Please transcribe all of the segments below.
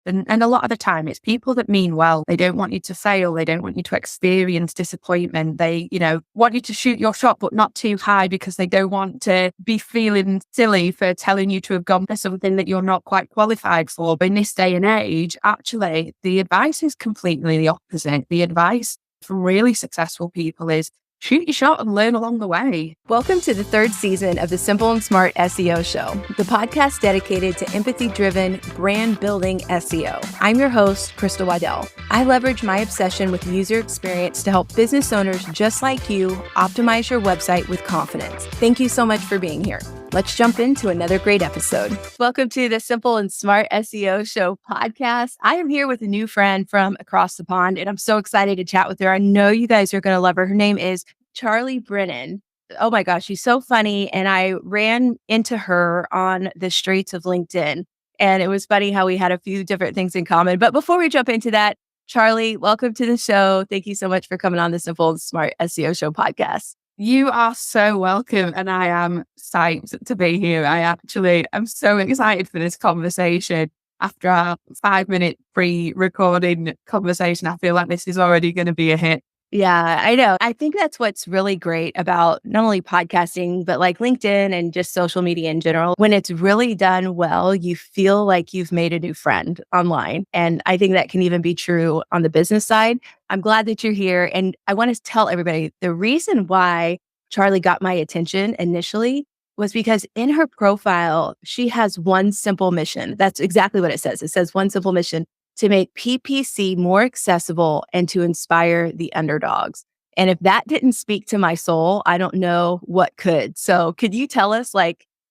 And a lot of the time it's people that mean well. They don't want you to fail. They don't want you to experience disappointment. They, want you to shoot your shot, but not too high because they don't want to be feeling silly for telling you to have gone for something that you're not quite qualified for. But in this day and age, actually, the advice is completely the opposite. The advice from really successful people is shoot your shot and learn along the way. Welcome to the third season of the Simple and Smart SEO Show, the podcast dedicated to empathy-driven, brand-building SEO. I'm your host, Crystal Waddell. I leverage my obsession with user experience to help business owners just like you optimize your website with confidence. Thank you so much for being here. Let's jump into another great episode. Welcome to the Simple and Smart SEO Show podcast. I am here with a new friend from across the pond, and I'm so excited to chat with her. I know you guys are going to love her. Her name is Charley Brennand. Oh my gosh, she's so funny. And I ran into her on the streets of LinkedIn. And it was funny how we had a few different things in common. But before we jump into that, Charley, welcome to the show. Thank you so much for coming on the Simple and Smart SEO Show podcast. You are so welcome, and I am psyched to be here. I'm so excited for this conversation. After our 5-minute pre-recording conversation, I feel like this is already going to be a hit. Yeah, I know. I think that's what's really great about not only podcasting, but like LinkedIn and just social media in general. When it's really done well, you feel like you've made a new friend online. And I think that can even be true on the business side. I'm glad that you're here. And I want to tell everybody the reason why Charley got my attention initially was because in her profile, she has one simple mission. That's exactly what it says. It says one simple mission: to make PPC more accessible and to inspire the underdogs. And if that didn't speak to my soul, I don't know what could. So could you tell us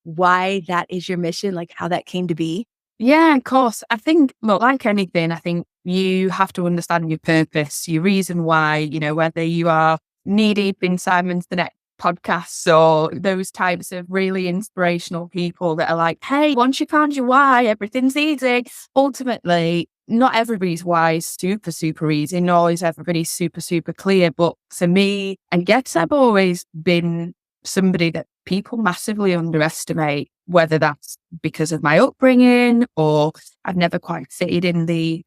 why that is your mission, how that came to be? Yeah, of course. I think, like anything, I think you have to understand your purpose, your reason why, whether you are knee deep in Simon's the Next podcasts or those types of really inspirational people that are like, hey, once you found your why, everything's easy. Ultimately, not everybody's why is super, super easy, nor is everybody super, super clear. But for me, I guess I've always been somebody that people massively underestimate, whether that's because of my upbringing or I've never quite fitted in the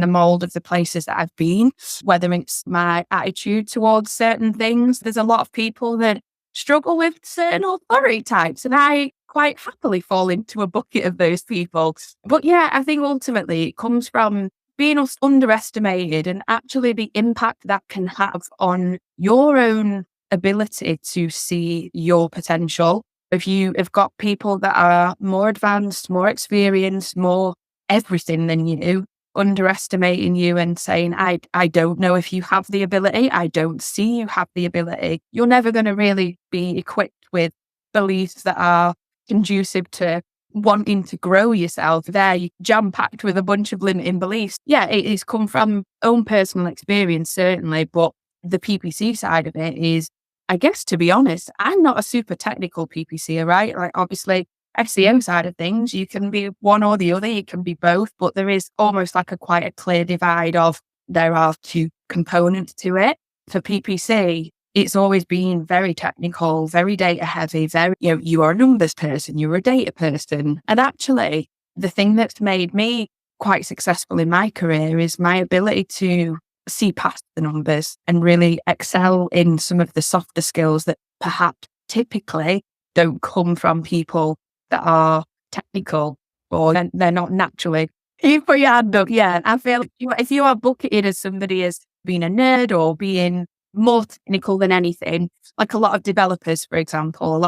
mold of the places that I've been, whether it's my attitude towards certain things. There's a lot of people that struggle with certain authority types, and I quite happily fall into a bucket of those people. But yeah, I think ultimately it comes from being underestimated and actually the impact that can have on your own ability to see your potential. If you have got people that are more advanced, more experienced, more everything than you, underestimating you and saying, I don't know if you have the ability, I don't see you have the ability, you're never going to really be equipped with beliefs that are conducive to wanting to grow yourself. You're jam-packed with a bunch of limiting beliefs. Yeah, it has come from own personal experience, certainly, but the PPC side of it is, I guess, to be honest, I'm not a super technical PPCer, right? Obviously, SEO side of things, you can be one or the other, you can be both, but there is almost quite a clear divide of there are two components to it. For PPC, it's always been very technical, very data heavy, you are a numbers person, you're a data person. And actually, the thing that's made me quite successful in my career is my ability to see past the numbers and really excel in some of the softer skills that perhaps typically don't come from people that are technical, or they're not naturally. You put your hand up. Yeah, I feel if you are bucketed as somebody as being a nerd or being more technical than anything, like a lot of developers, for example,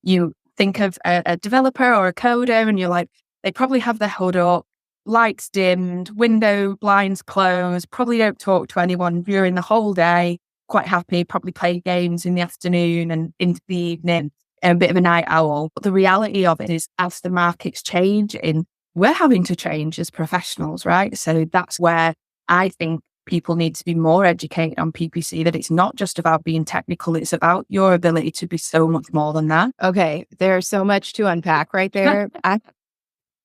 you think of a developer or a coder and you're like, they probably have their hood up, lights dimmed, window blinds closed, probably don't talk to anyone during the whole day, quite happy, probably play games in the afternoon and into the evening, and a bit of a night owl. But the reality of it is, as the markets change, we're having to change as professionals, right? So that's where I think people need to be more educated on PPC, that it's not just about being technical, it's about your ability to be so much more than that. Okay, there's so much to unpack right there.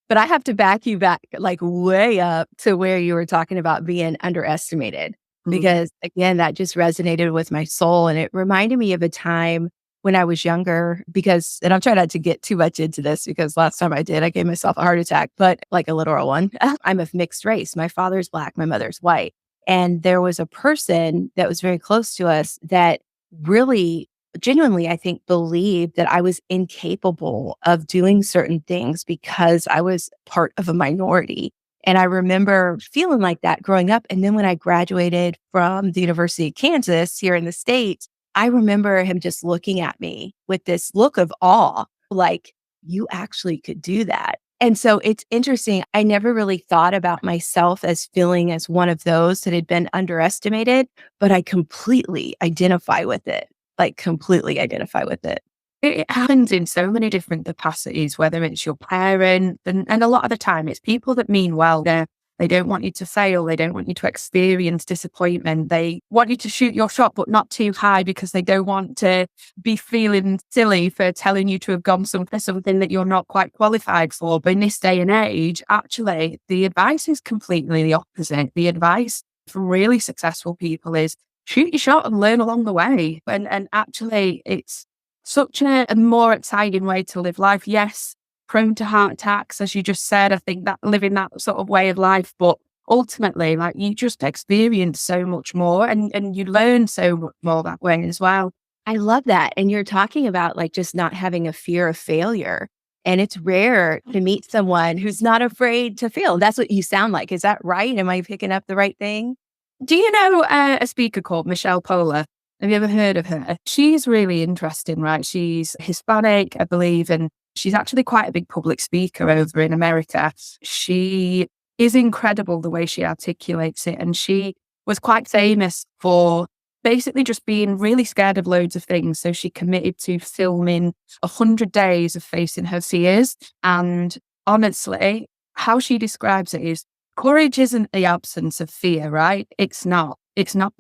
But I have to back you back way up to where you were talking about being underestimated, because again, that just resonated with my soul. And it reminded me of a time when I was younger because, and I'm trying not to get too much into this because last time I did, I gave myself a heart attack, but like a literal one. I'm of mixed race. My father's Black, my mother's white. And there was a person that was very close to us that really genuinely, I think, believed that I was incapable of doing certain things because I was part of a minority. And I remember feeling like that growing up. And then when I graduated from the University of Kansas here in the States, I remember him just looking at me with this look of awe, like, you actually could do that. And so it's interesting. I never really thought about myself as feeling as one of those that had been underestimated, but I completely identify with it, like completely identify with it. It happens in so many different capacities, whether it's your parent, and a lot of the time it's people that mean well. They don't want you to fail. They don't want you to experience disappointment. They want you to shoot your shot, but not too high because they don't want to be feeling silly for telling you to have gone for something that you're not quite qualified for. But in this day and age, actually, the advice is completely the opposite. The advice from really successful people is shoot your shot and learn along the way. And actually, it's such a more exciting way to live life. Yes, prone to heart attacks, as you just said. I think that living that sort of way of life, but ultimately, like, you just experience so much more and you learn so much more that way as well. I love that. And you're talking about like just not having a fear of failure. And it's rare to meet someone who's not afraid to fail. That's what you sound like. Is that right? Am I picking up the right thing? Do you know a speaker called Michelle Poler? Have you ever heard of her? She's really interesting, right? She's Hispanic, I believe, and she's actually quite a big public speaker over in America. She is incredible the way she articulates it. And she was quite famous for basically just being really scared of loads of things. So she committed to filming 100 days of facing her fears. And honestly, how she describes it is courage isn't the absence of fear, right? It's not.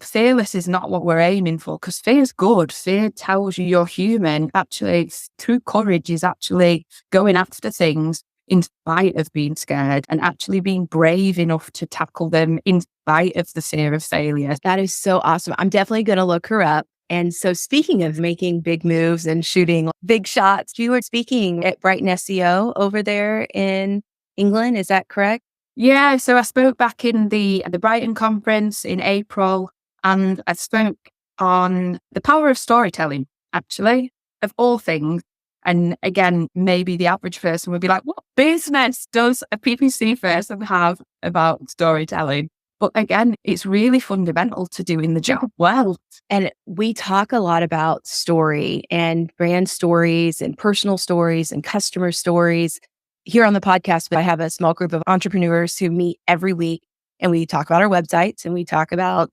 Fearless is not what we're aiming for, because fear is good. Fear tells you you're human. Actually, true courage is actually going after things in spite of being scared and actually being brave enough to tackle them in spite of the fear of failure. That is so awesome. I'm definitely going to look her up. And so speaking of making big moves and shooting big shots, you were speaking at Brighton SEO over there in England. Is that correct? Yeah, so I spoke back in the Brighton conference in April, and I spoke on the power of storytelling, actually, of all things. And again, maybe the average person would be like, what business does a PPC person have about storytelling? But again, it's really fundamental to doing the job well. And we talk a lot about story and brand stories and personal stories and customer stories here on the podcast. But I have a small group of entrepreneurs who meet every week, and we talk about our websites and we talk about,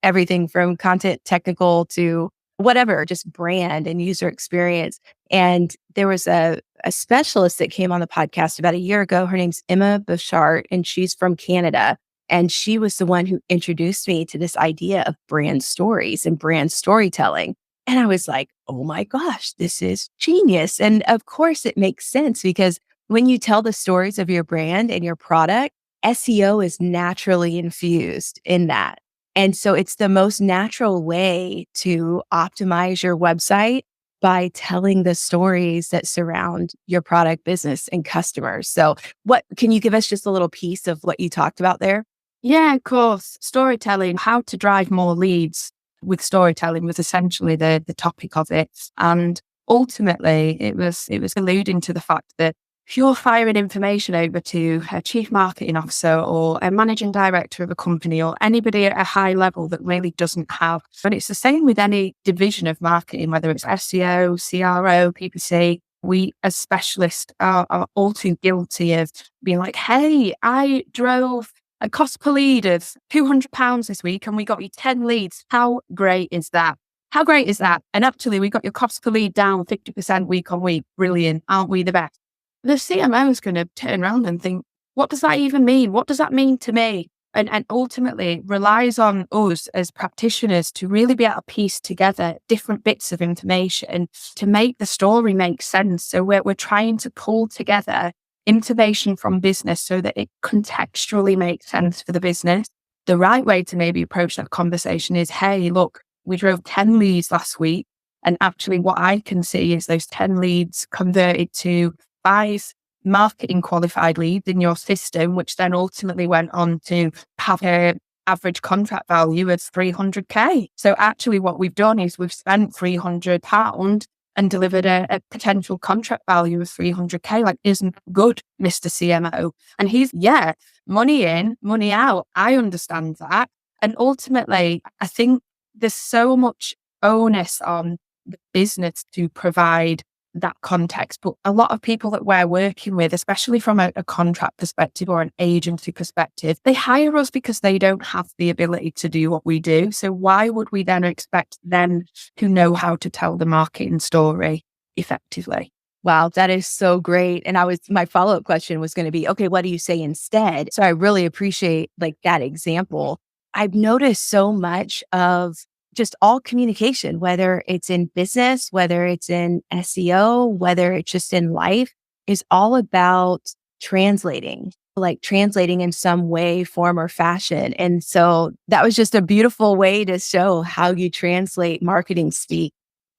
everything from content technical to whatever, just brand and user experience. And there was a specialist that came on the podcast about a year ago. Her name's Emma Bouchard, and she's from Canada. And she was the one who introduced me to this idea of brand stories and brand storytelling. And I was like, oh my gosh, this is genius. And of course it makes sense, because when you tell the stories of your brand and your product, SEO is naturally infused in that. And so it's the most natural way to optimize your website by telling the stories that surround your product, business, and customers. So what can you give us just a little piece of what you talked about there? Yeah, of course. Storytelling, how to drive more leads with storytelling was essentially the topic of it. And ultimately, it was alluding to the fact that if you're firing information over to a chief marketing officer or a managing director of a company or anybody at a high level that really doesn't have, but it's the same with any division of marketing, whether it's SEO, CRO, PPC, we as specialists are all too guilty of being like, hey, I drove a cost per lead of £200 this week and we got you 10 leads. How great is that? How great is that? And actually, we got your cost per lead down 50% week on week. Brilliant. Aren't we the best? The CMO is going to turn around and think, what does that even mean? What does that mean to me? And ultimately relies on us as practitioners to really be able to piece together different bits of information to make the story make sense. So we're trying to pull together information from business so that it contextually makes sense for the business. The right way to maybe approach that conversation is, hey, look, we drove 10 leads last week. And actually what I can see is those 10 leads converted to 5 marketing qualified leads in your system, which then ultimately went on to have a average contract value of 300k. So actually what we've done is we've spent £300 and delivered a potential contract value of 300k. Like, isn't good, Mr. CMO? And he's, money in, money out. I understand that. And ultimately, I think there's so much onus on the business to provide that context. But a lot of people that we're working with, especially from a contract perspective or an agency perspective, they hire us because they don't have the ability to do what we do. So why would we then expect them to know how to tell the marketing story effectively? Wow, that is so great. And my follow-up question was going to be, okay, what do you say instead? So I really appreciate like that example. I've noticed so much of just all communication, whether it's in business, whether it's in SEO, whether it's just in life, is all about translating in some way, form, or fashion. And so that was just a beautiful way to show how you translate marketing speak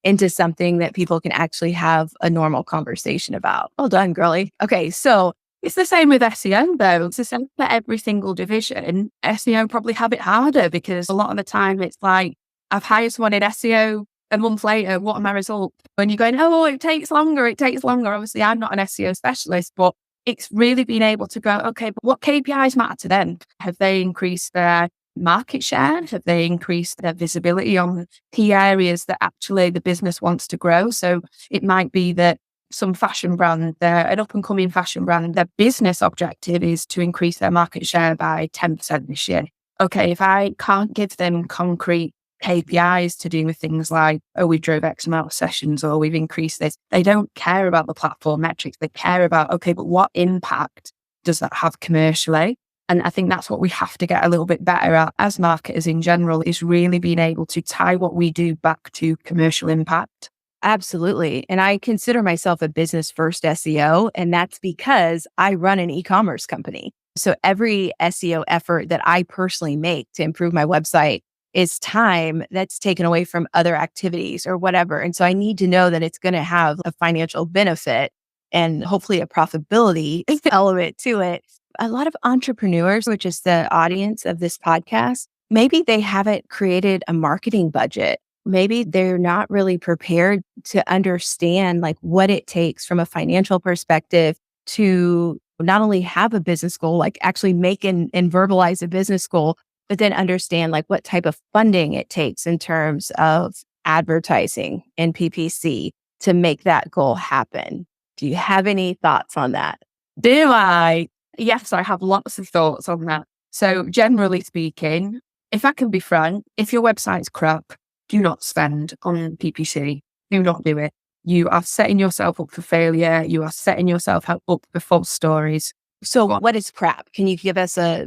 into something that people can actually have a normal conversation about. Well done, girly. Okay, so it's the same with SEO though. It's the same for every single division. SEO probably have it harder because a lot of the time it's like, I've hired someone in SEO a month later, what are my results? When you're going, oh, it takes longer. Obviously, I'm not an SEO specialist, but it's really being able to go, okay, but what KPIs matter to them? Have they increased their market share? Have they increased their visibility on key areas that actually the business wants to grow? So it might be that some fashion brand, they're an up and coming fashion brand, their business objective is to increase their market share by 10% this year. Okay, if I can't give them concrete KPIs to do with things like, oh, we drove X amount of sessions or we've increased this. They don't care about the platform metrics. They care about, okay, but what impact does that have commercially? And I think that's what we have to get a little bit better at as marketers in general, is really being able to tie what we do back to commercial impact. Absolutely. And I consider myself a business first SEO, and that's because I run an e-commerce company. So every SEO effort that I personally make to improve my website is time that's taken away from other activities or whatever. And so I need to know that it's going to have a financial benefit and hopefully a profitability element to it. A lot of entrepreneurs, which is the audience of this podcast, maybe they haven't created a marketing budget. Maybe they're not really prepared to understand like what it takes from a financial perspective to not only have a business goal, like actually make and verbalize a business goal, but then understand like what type of funding it takes in terms of advertising and PPC to make that goal happen. Do you have any thoughts on that? Do I? Yes, I have lots of thoughts on that. So generally speaking, if I can be frank, if your website's crap, do not spend on PPC. Do not do it. You are setting yourself up for failure. You are setting yourself up for false stories. So what is crap? Can you give us a...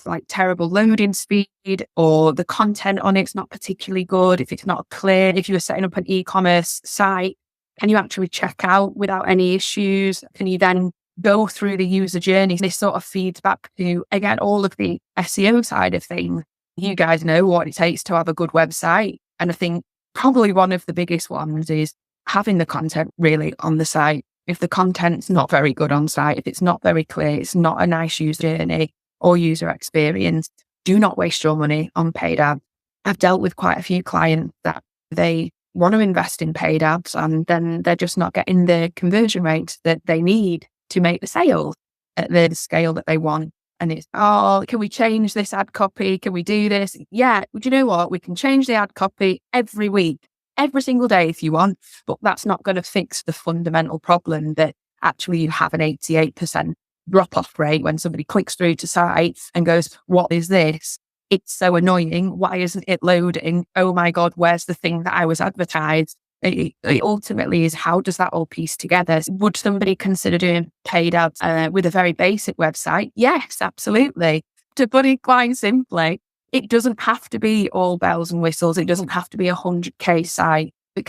like terrible loading speed, or the content on it's not particularly good. If it's not clear, if you were setting up an e-commerce site, can you actually check out without any issues? Can you then go through the user journey? This sort of feeds back to, again, all of the SEO side of things. You guys know what it takes to have a good website. And I think probably one of the biggest ones is having the content really on the site. If the content's not very good on site, if it's not very clear, it's not a nice user journey or user experience, do not waste your money on paid ads. I've dealt with quite a few clients that they want to invest in paid ads and then they're just not getting the conversion rates that they need to make the sales at the scale that they want. And it's, oh, can we change this ad copy? Can we do this? Yeah, do you know what? We can change the ad copy every week, every single day if you want, but that's not going to fix the fundamental problem that actually you have an 88% drop-off rate when somebody clicks through to site and goes, what is this? It's so annoying. Why isn't it loading? Oh my God, where's the thing that I was advertised? It ultimately is, how does that all piece together? Would somebody consider doing paid ads with a very basic website? Yes, absolutely. To put it quite simply, it doesn't have to be all bells and whistles. It doesn't have to be a 100k site. It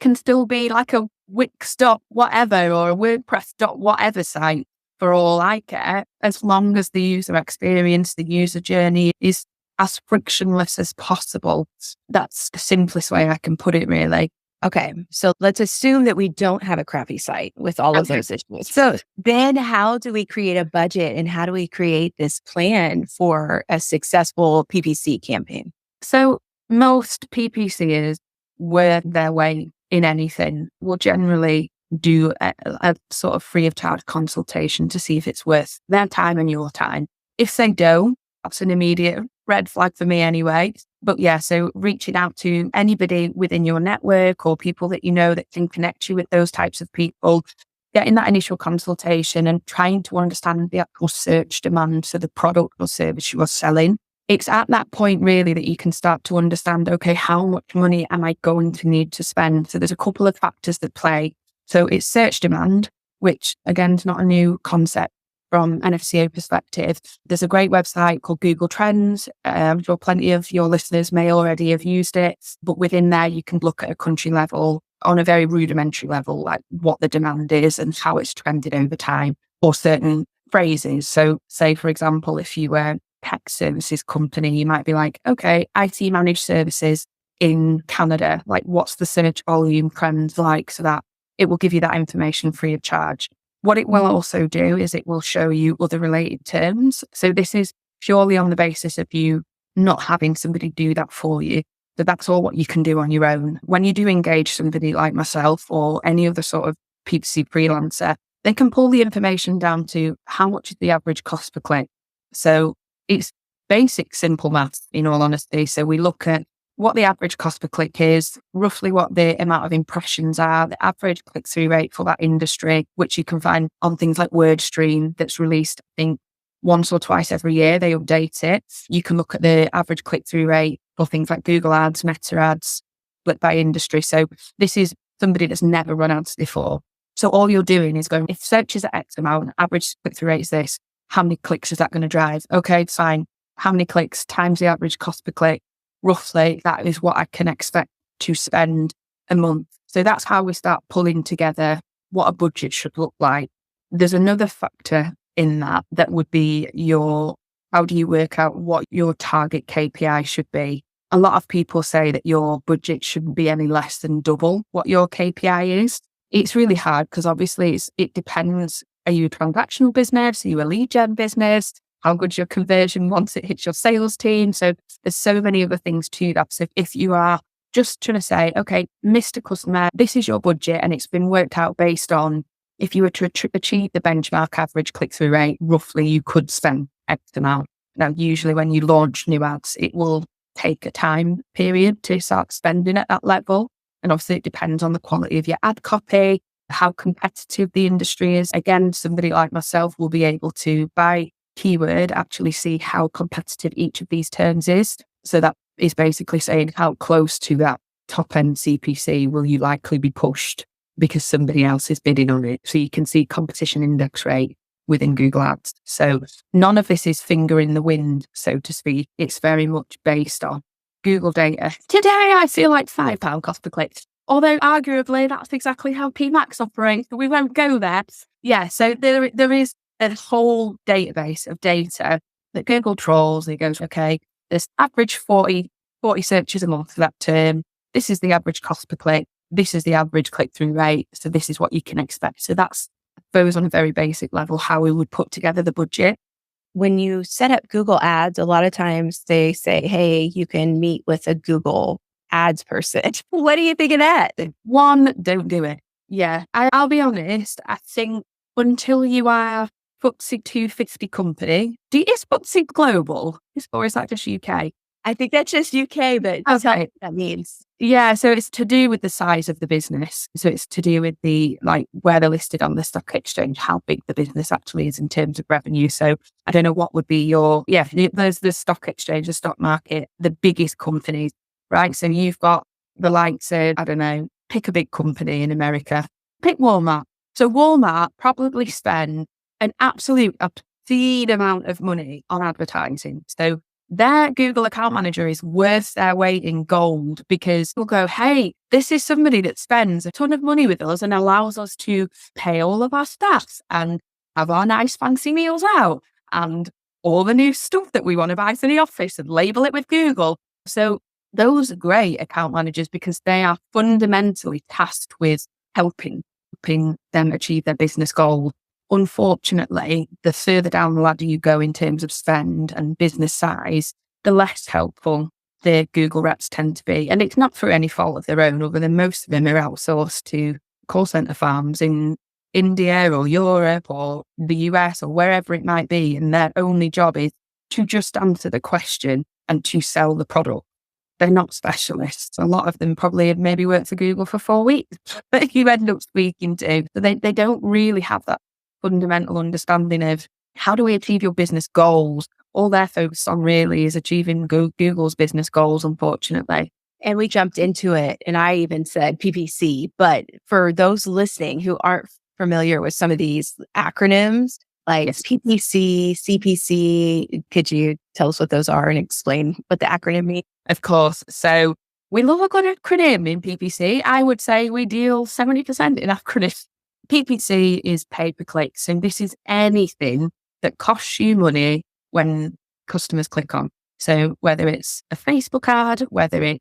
can still be like a Wix whatever or a WordPress whatever site for all I care, as long as the user experience, the user journey is as frictionless as possible. That's the simplest way I can put it, really. Okay, so let's assume that we don't have a crappy site with all of those issues. So then how do we create a budget and how do we create this plan for a successful PPC campaign? So most PPCers worth their way in anything will generally do a sort of free of charge consultation to see if it's worth their time and your time. If they don't, that's an immediate red flag for me anyway. But yeah, so reaching out to anybody within your network or people that you know that can connect you with those types of people, getting that initial consultation and trying to understand the actual search demand, so the product or service you are selling. It's at that point really that you can start to understand, okay, how much money am I going to need to spend? So there's a couple of factors that play. So it's search demand, which again is not a new concept from an FCO perspective. There's a great website called Google Trends. I'm sure plenty of your listeners may already have used it, but within there you can look at a country level on a very rudimentary level, like what the demand is and how it's trended over time or certain phrases. So say, for example, if you were a tech services company, you might be like, okay, IT managed services in Canada, like what's the search volume trends like, so that it will give you that information free of charge. What it will also do is it will show you other related terms. So this is purely on the basis of you not having somebody do that for you. So that's all what you can do on your own. When you do engage somebody like myself or any other sort of PPC freelancer, they can pull the information down to how much is the average cost per click. So it's basic, simple maths, in all honesty. So we look at what the average cost per click is, roughly what the amount of impressions are, the average click-through rate for that industry, which you can find on things like WordStream that's released, I think, once or twice every year. They update it. You can look at the average click-through rate for things like Google Ads, Meta Ads, split by industry. So this is somebody that's never run ads before. So all you're doing is going, if search is at X amount, average click-through rate is this, how many clicks is that going to drive? Okay, fine. How many clicks times the average cost per click? Roughly, that is what I can expect to spend a month. So that's how we start pulling together what a budget should look like. There's another factor in that would be how do you work out what your target KPI should be? A lot of people say that your budget shouldn't be any less than double what your KPI is. It's really hard because obviously it depends. Are you a transactional business? Are you a lead gen business? How good's your conversion once it hits your sales team? So there's so many other things to that. So if you are just trying to say, okay, Mr. Customer, this is your budget and it's been worked out based on if you were to achieve the benchmark average click-through rate, roughly you could spend X amount. Now, usually when you launch new ads, it will take a time period to start spending at that level. And obviously it depends on the quality of your ad copy, how competitive the industry is. Again, somebody like myself will be able to, by keyword, actually see how competitive each of these terms is. So that is basically saying how close to that top end CPC will you likely be pushed because somebody else is bidding on it. So you can see competition index rate within Google Ads. So none of this is finger in the wind, so to speak. It's very much based on Google data. Today I feel like £5 cost per click. Although arguably that's exactly how PMax operates, but we won't go there. Yeah, so there is a whole database of data that Google trawls. It goes, okay, there's average 40 searches a month for that term. This is the average cost per click. This is the average click-through rate. So this is what you can expect. So that's, I suppose, on a very basic level, how we would put together the budget. When you set up Google Ads, a lot of times they say, hey, you can meet with a Google Ads person. What do you think of that? One, don't do it. Yeah, I'll be honest. I think until you are FTSE 250 company, is FTSE global? Or is that just UK? I think that's just UK, but tell me what that means. Yeah, so it's to do with the size of the business. So it's to do with the, like, where they're listed on the stock exchange, how big the business actually is in terms of revenue. So I don't know what would be there's the stock exchange, the stock market, the biggest companies, right? So you've got the likes of, I don't know, pick a big company in America, pick Walmart. So Walmart probably spend an absolute obscene amount of money on advertising. So their Google account manager is worth their weight in gold because we'll go, hey, this is somebody that spends a ton of money with us and allows us to pay all of our staff and have our nice fancy meals out and all the new stuff that we want to buy for the office and label it with Google. So Those are great account managers because they are fundamentally tasked with helping them achieve their business goals. Unfortunately, the further down the ladder you go in terms of spend and business size, the less helpful the Google reps tend to be. And it's not through any fault of their own, other than most of them are outsourced to call center farms in India or Europe or the US or wherever it might be. And their only job is to just answer the question and to sell the product. They're not specialists. A lot of them probably have maybe worked for Google for 4 weeks, but you end up speaking to, they don't really have that fundamental understanding of how do we achieve your business goals. All they're focused on really is achieving Google's business goals, unfortunately. And we jumped into it, and I even said PPC. But for those listening who aren't familiar with some of these acronyms, like PPC, CPC, could you tell us what those are and explain what the acronym means? Of course. So we love a good acronym in PPC. I would say we deal 70% in acronyms. PPC is pay-per-click. So this is anything that costs you money when customers click on. So whether it's a Facebook ad, whether it's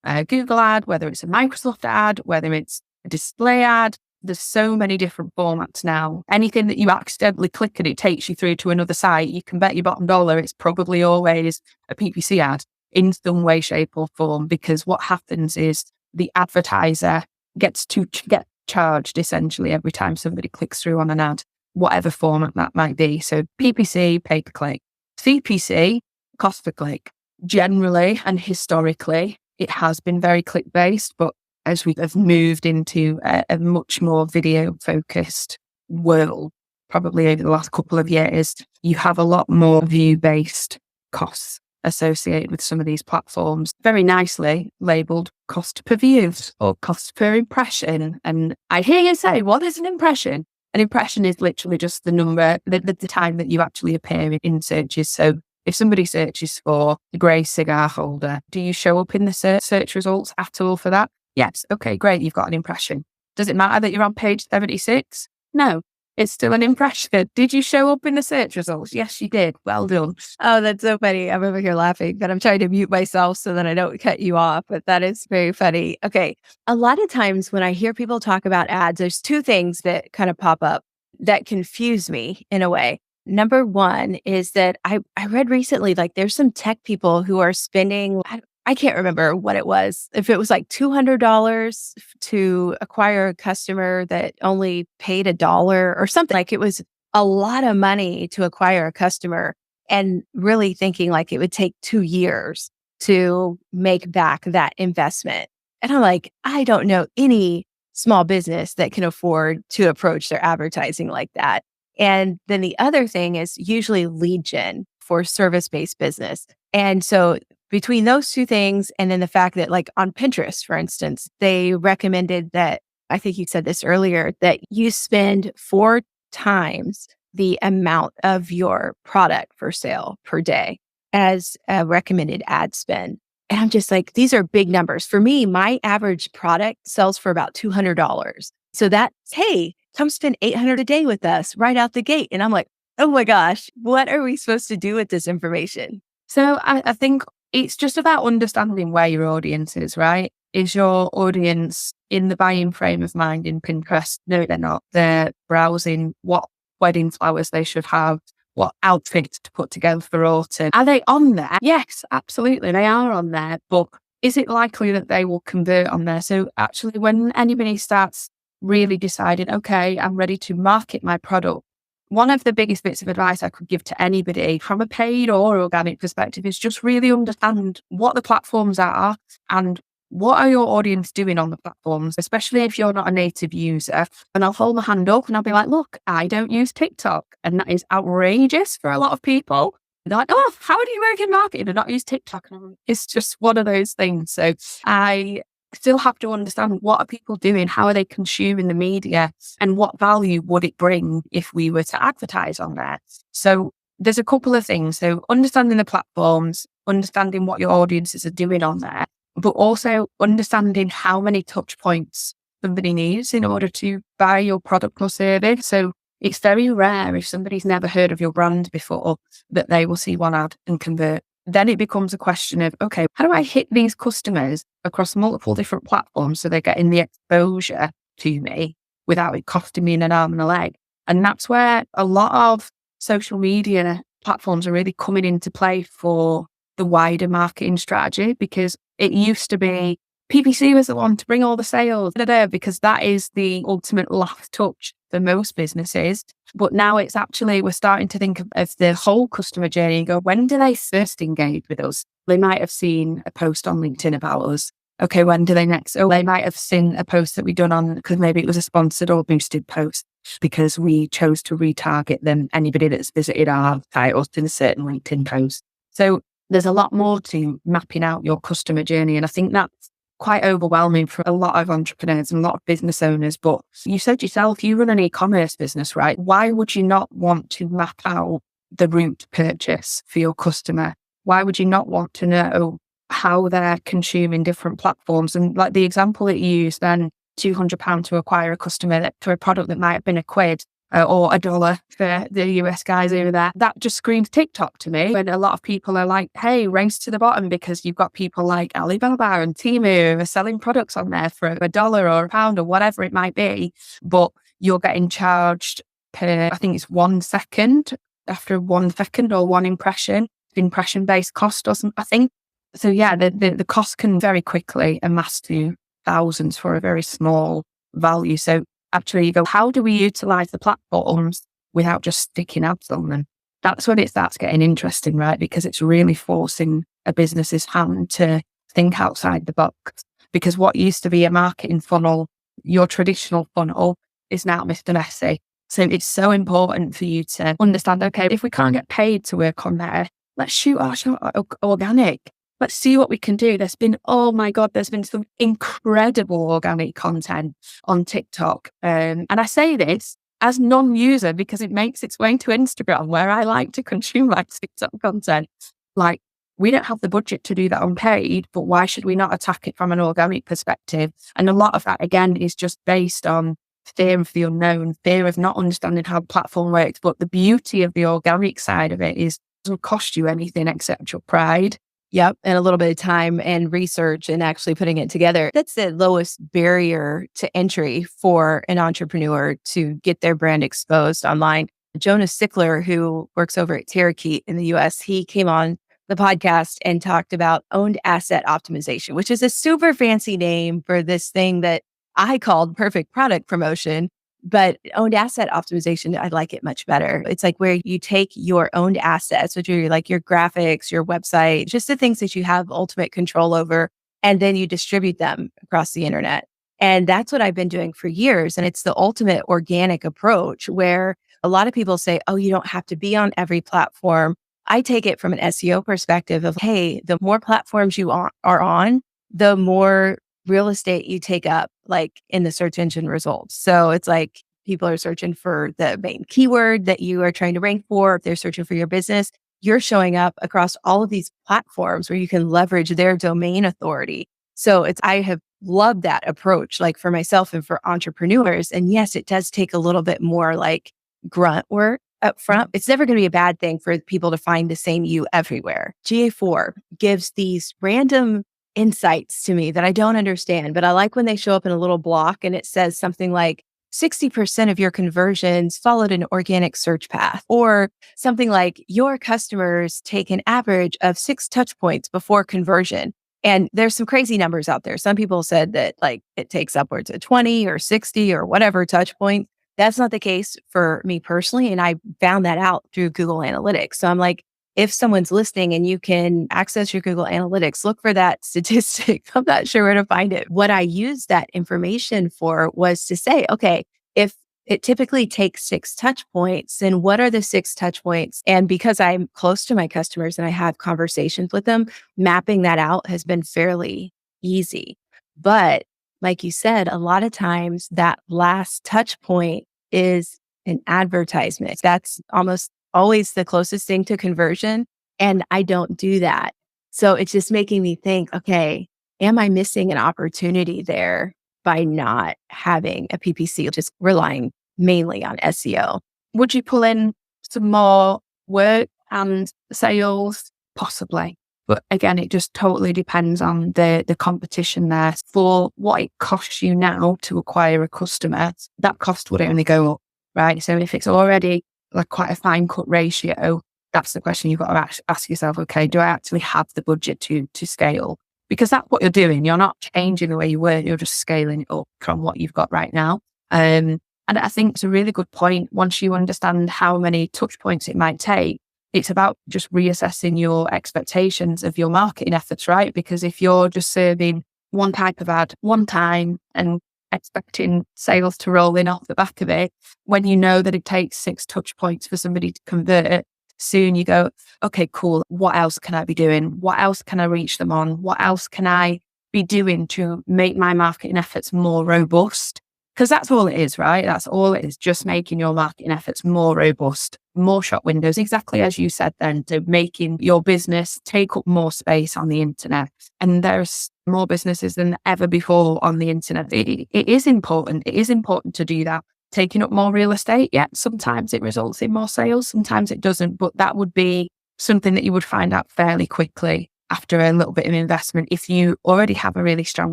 a Google ad, whether it's a Microsoft ad, whether it's a display ad, there's so many different formats now. Anything that you accidentally click and it takes you through to another site, you can bet your bottom dollar it's probably always a PPC ad in some way, shape or form, because what happens is the advertiser gets to get charged essentially every time somebody clicks through on an ad, whatever format that might be. So PPC, pay-per-click. CPC, cost per click. Generally and historically, it has been very click-based, but as we have moved into a much more video-focused world, probably over the last couple of years, you have a lot more view-based costs associated with some of these platforms, very nicely labelled cost per view or cost per impression. And I hear you say, what is an impression? An impression is literally just the number, the time that you actually appear in searches. So if somebody searches for a grey cigar holder, do you show up in the search results at all for that? Yes. Okay, great. You've got an impression. Does it matter that you're on page 76? No, it's still an impression. Did you show up in the search results? Yes, you did. Well done. Oh, that's so funny. I'm over here laughing, but I'm trying to mute myself so that I don't cut you off. But that is very funny. Okay. A lot of times when I hear people talk about ads, there's two things that kind of pop up that confuse me in a way. Number one is that I read recently, like there's some tech people who are spending, I can't remember what it was. If it was like $200 to acquire a customer that only paid $1 or something, like it was a lot of money to acquire a customer, and really thinking like it would take 2 years to make back that investment. And I'm like, I don't know any small business that can afford to approach their advertising like that. And then the other thing is usually lead gen for service-based business. And so between those two things, and then the fact that like on Pinterest, for instance, they recommended that, I think you said this earlier, that you spend 4 times the amount of your product for sale per day as a recommended ad spend. And I'm just like, these are big numbers. For me, my average product sells for about $200. So that's, hey, come spend $800 a day with us right out the gate. And I'm like, oh my gosh, what are we supposed to do with this information? So I think it's just about understanding where your audience is, right? Is your audience in the buying frame of mind in Pinterest? No, they're not. They're browsing what wedding flowers they should have, what outfits to put together for autumn. Are they on there? Yes, absolutely. They are on there. But is it likely that they will convert on there? So actually, when anybody starts really deciding, okay, I'm ready to market my product, one of the biggest bits of advice I could give to anybody from a paid or organic perspective is just really understand what the platforms are and what are your audience doing on the platforms, especially if you're not a native user. And I'll hold my hand up and I'll be like, look, I don't use TikTok. And that is outrageous for a lot of people. They're like, oh, how do you work in marketing and not use TikTok? And it's just one of those things. So I still have to understand, what are people doing? How are they consuming the media? And what value would it bring if we were to advertise on there? So there's a couple of things. So understanding the platforms, understanding what your audiences are doing on there, but also understanding how many touch points somebody needs in order to buy your product or service. So it's very rare, if somebody's never heard of your brand before, that they will see one ad and convert. then it becomes a question of, okay, how do I hit these customers across multiple different platforms so they're getting the exposure to me without it costing me an arm and a leg? And that's where a lot of social media platforms are really coming into play for the wider marketing strategy, because it used to be PPC was the one to bring all the sales, because that is the ultimate last touch for most businesses. But now it's actually, we're starting to think of the whole customer journey and go, when do they first engage with us? They might have seen a post on LinkedIn about us. Okay, when do they next? Oh, they might have seen a post that we done on, because maybe it was a sponsored or boosted post, because we chose to retarget them, anybody that's visited our titles in a certain LinkedIn post. So there's a lot more to mapping out your customer journey. And I think that's quite overwhelming for a lot of entrepreneurs and a lot of business owners. But you said yourself, you run an e-commerce business, right? Why would you not want to map out the route to purchase for your customer? Why would you not want to know how they're consuming different platforms? And like the example that you used then, £200 to acquire a customer for a product that might have been £1 or $1 for the US guys over there. That just screams TikTok to me, when a lot of people are like, hey, race to the bottom, because you've got people like Alibaba and Temu who are selling products on there for $1 or £1 or whatever it might be. But you're getting charged per, I think it's 1 second, after 1 second or one impression-based cost or something, I think. So yeah, the cost can very quickly amass to thousands for a very small value. So actually you go, how do we utilize the platforms without just sticking ads on them? That's when it starts getting interesting, right? Because it's really forcing a business's hand to think outside the box. Because what used to be a marketing funnel, your traditional funnel, is now Mr. Messy. So it's so important for you to understand, okay, if we can't get paid to work on there, let's shoot our shot organic. Let's see what we can do. There's been some incredible organic content on TikTok. And I say this as non-user because it makes its way to Instagram, where I like to consume my TikTok content. Like, we don't have the budget to do that unpaid, but why should we not attack it from an organic perspective? And a lot of that, again, is just based on fear of the unknown, fear of not understanding how the platform works. But the beauty of the organic side of it is it doesn't cost you anything except your pride. Yep. And a little bit of time and research and actually putting it together. That's the lowest barrier to entry for an entrepreneur to get their brand exposed online. Jonas Sickler, who works over at Terakeet in the US, he came on the podcast and talked about owned asset optimization, which is a super fancy name for this thing that I called perfect product promotion. But owned asset optimization, I like it much better. It's like where you take your owned assets, which are like your graphics, your website, just the things that you have ultimate control over, and then you distribute them across the internet. And that's what I've been doing for years. And it's the ultimate organic approach, where a lot of people say, oh, you don't have to be on every platform. I take it from an SEO perspective of, hey, the more platforms you are on, the more real estate you take up, like in the search engine results. So it's like people are searching for the main keyword that you are trying to rank for. If they're searching for your business, you're showing up across all of these platforms where you can leverage their domain authority. So I have loved that approach, like for myself and for entrepreneurs. And yes, it does take a little bit more like grunt work up front. It's never going to be a bad thing for people to find the same you everywhere. GA4 gives these random insights to me that I don't understand, but I like when they show up in a little block and it says something like 60% of your conversions followed an organic search path, or something like your customers take an average of 6 touch points before conversion. And there's some crazy numbers out there. Some people said that like it takes upwards of 20 or 60 or whatever touch points. That's not the case for me personally. And I found that out through Google Analytics. So I'm like, if someone's listening and you can access your Google Analytics, look for that statistic. I'm not sure where to find it. What I used that information for was to say, okay, if it typically takes 6 touch points, then what are the 6 touch points? And because I'm close to my customers and I have conversations with them, mapping that out has been fairly easy. But like you said, a lot of times that last touch point is an advertisement. That's almost always the closest thing to conversion. And I don't do that. So it's just making me think, okay, am I missing an opportunity there by not having a PPC, just relying mainly on SEO? Would you pull in some more work and sales Possibly. But again, it just totally depends on the competition there. For what it costs you now to acquire a customer, that cost would only go up, right? So if it's already like quite a fine cut ratio, that's the question you've got to ask yourself, okay, do I actually have the budget to scale? Because that's what you're doing. You're not changing the way you work. You're just scaling it up from what you've got right now. And I think it's a really good point. Once you understand how many touch points it might take, it's about just reassessing your expectations of your marketing efforts, right? Because if you're just serving one type of ad one time and expecting sales to roll in off the back of it, when you know that it takes 6 touch points for somebody to convert, soon you go, okay, cool. What else can I be doing? What else can I reach them on? What else can I be doing to make my marketing efforts more robust? Because that's all it is, right? That's all it is, just making your marketing efforts more robust, more shop windows, exactly as you said then, so making your business take up more space on the internet. And there's more businesses than ever before on the internet. It is important. It is important to do that. Taking up more real estate, yeah, sometimes it results in more sales, sometimes it doesn't, but that would be something that you would find out fairly quickly after a little bit of investment. If you already have a really strong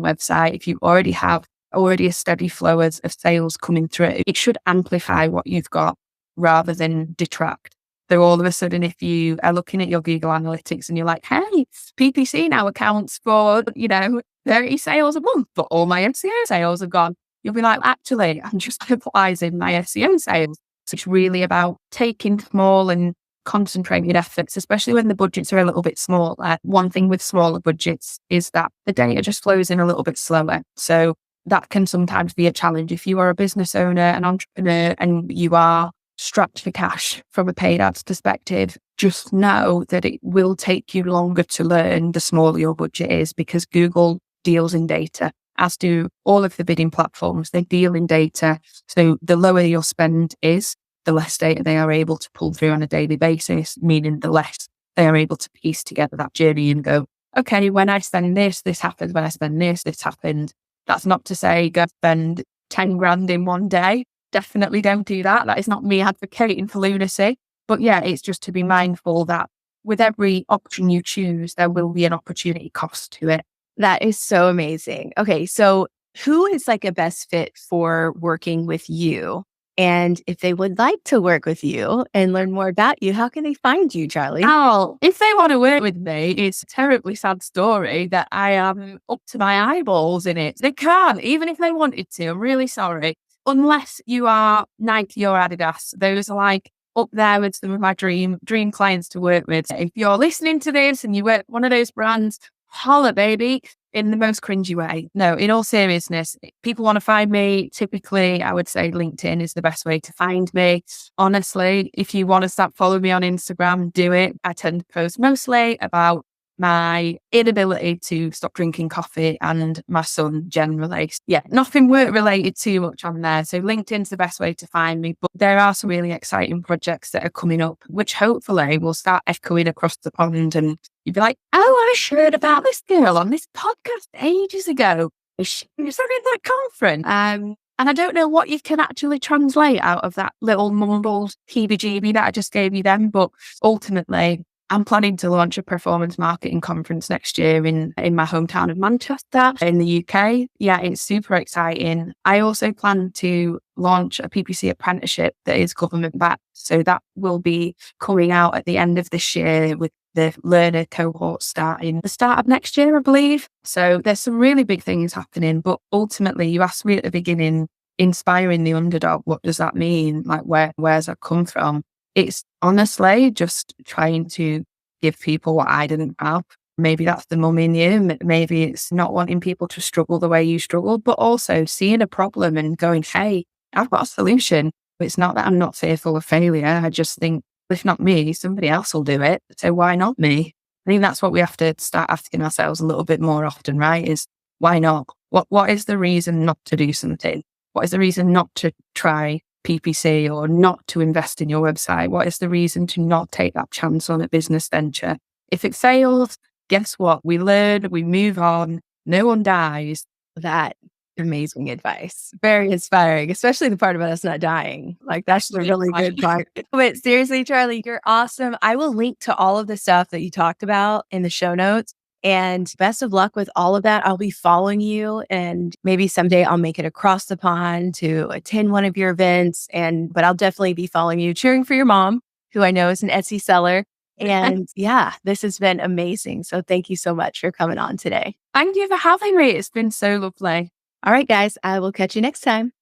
website, if you already have a steady flow of sales coming through, it should amplify what you've got rather than detract. So all of a sudden, if you are looking at your Google Analytics and you're like, hey, PPC now accounts for, 30 sales a month, but all my SEO sales have gone. You'll be like, actually, I'm just optimizing my SEO sales. So it's really about taking small and concentrated efforts, especially when the budgets are a little bit small. One thing with smaller budgets is that the data just flows in a little bit slower. So that can sometimes be a challenge. If you are a business owner, an entrepreneur, and you are strapped for cash from a paid ads perspective, just know that it will take you longer to learn the smaller your budget is, because Google deals in data, as do all of the bidding platforms. They deal in data. So the lower your spend is, the less data they are able to pull through on a daily basis, meaning the less they are able to piece together that journey and go, okay, when I spend this happens. When I spend this happened. That's not to say go spend 10 grand in one day. Definitely don't do that. That is not me advocating for lunacy. But yeah, it's just to be mindful that with every option you choose, there will be an opportunity cost to it. That is so amazing. Okay, so who is like a best fit for working with you? And if they would like to work with you and learn more about you, how can they find you, Charley? Oh, if they want to work with me, it's a terribly sad story that I am up to my eyeballs in it. They can't, even if they wanted to. I'm really sorry. Unless you are Nike or Adidas, those are like up there with some of my dream clients to work with. If you're listening to this and you work one of those brands, holla, baby, in the most cringy way. No, in all seriousness, people want to find me. Typically, I would say LinkedIn is the best way to find me. Honestly, if you want to start following me on Instagram, do it. I tend to post mostly about my inability to stop drinking coffee and my son generally. Yeah, nothing work related too much on there. So LinkedIn's the best way to find me. But there are some really exciting projects that are coming up, which hopefully will start echoing across the pond, and you'd be like, oh, I heard about this girl on this podcast ages ago. She was at that conference. And I don't know what you can actually translate out of that little mumbled heebie-jeebie that I just gave you then, but ultimately, I'm planning to launch a performance marketing conference next year in my hometown of Manchester in the UK. Yeah, it's super exciting. I also plan to launch a PPC apprenticeship that is government backed. So that will be coming out at the end of this year, with the learner cohort starting the start of next year, I believe. So there's some really big things happening. But ultimately, you asked me at the beginning, inspiring the underdog, what does that mean? Like, where's that come from? It's honestly just trying to give people what I didn't have. Maybe that's the mum in you. Maybe it's not wanting people to struggle the way you struggled, but also seeing a problem and going, hey, I've got a solution. It's not that I'm not fearful of failure. I just think, if not me, somebody else will do it. So why not me? I think that's what we have to start asking ourselves a little bit more often, right? Is why not? What is the reason not to do something? What is the reason not to try PPC or not to invest in your website? What is the reason to not take that chance on a business venture? If it fails, guess what? We learn, we move on, no one dies. That Amazing advice. Very inspiring, especially the part about us not dying. Like, that's the really good part. But seriously, Charley, you're awesome. I will link to all of the stuff that you talked about in the show notes. And best of luck with all of that. I'll be following you, and maybe someday I'll make it across the pond to attend one of your events. But I'll definitely be following you, cheering for your mom, who I know is an Etsy seller. And yeah, this has been amazing. So thank you so much for coming on today. Thank you for having me. It's been so lovely. All right, guys, I will catch you next time.